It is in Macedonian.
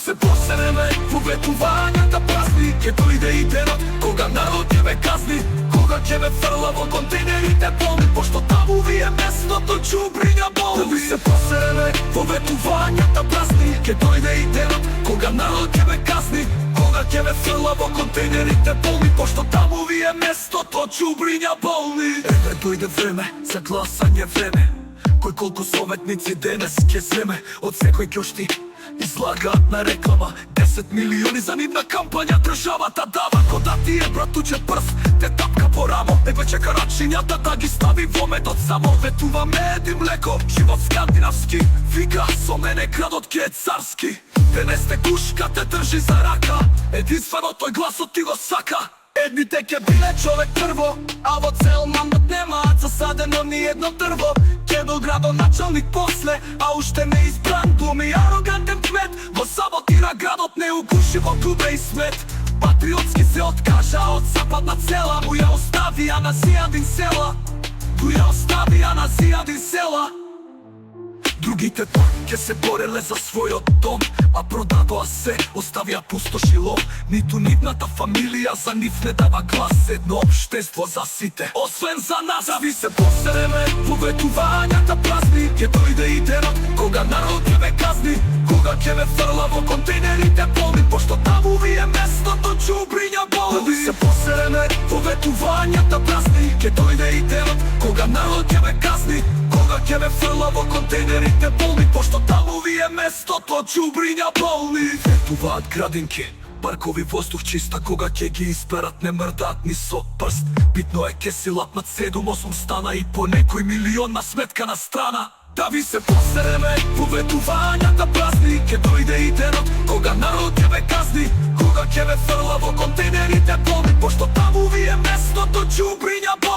се посерeme поветувањата празни. Ке дојде и денот кога народ ќе ве казни, кога ќе ве фрла во контейнерите полни, пошто таму ви е местото џубриња болни. Да ви се посерeme поветувањата празни. Ке дојде и денот кога народ ќе ве казни, кога ќе ве фрла во контейнерите полни, пошто таму ви е местото џубриња болни. Еве дојде време за гласање, време кој колку советници денес ќе земе. Од секој ќошти излагаат на реклама 10 милиони за нивна кампања државата дава. Кода ти е братуче прв, те тапка по рамо, него чека рачињата да ги стави во медот само. Ветува мед и млеко, живот скандинавски, вика со мене градот ке е царски. Денес те гушка те држи за рака, единствено тој гласот ти го сака. Едните ке биле човек прво, а во цел мандат немаат засадено ни едно дрво. Ке бил градоначалник после, а уште не избран, глуми арогантен кмет. Го саботира градот неугушиво дубе и смет. Патриотски се откажа од западна цела, му ја оставија на Зијадин села, му ја оставија на Зијадин села. Другите пак ке се бореле за својот дом, а продадоа се, оставија пустошило. Ниту нивната фамилија за нив не дава глас, едно општество за сите, освен за нас. Да ви се посерeme поветувањата празни. Ке дојде и денот кога народ ќе ве казни, кога ќе ве фрла во контейнерите полни, пошто таму ви е местото џубриња болни. Да ви се посерeme поветувањата празни. Ке дојде и денот кога народ ќе ве казни, кога ќе ве фрла во контейнерите полни, пошто таму ви е местото џубриња болни. Ветуваат градинки, паркови, воздух чиста, кога ќе ги изберат не мрдаат ни со прст. Битно е ке си лапнат 7-8 стана и по некој милионна сметка на страна. Да ви се посерeme поветувањата празни. Ке дојде и денот кога народ ќе ве казни, кога ќе ве фрла во контейнерите полни, пошто таму ви е местото џубриња болни.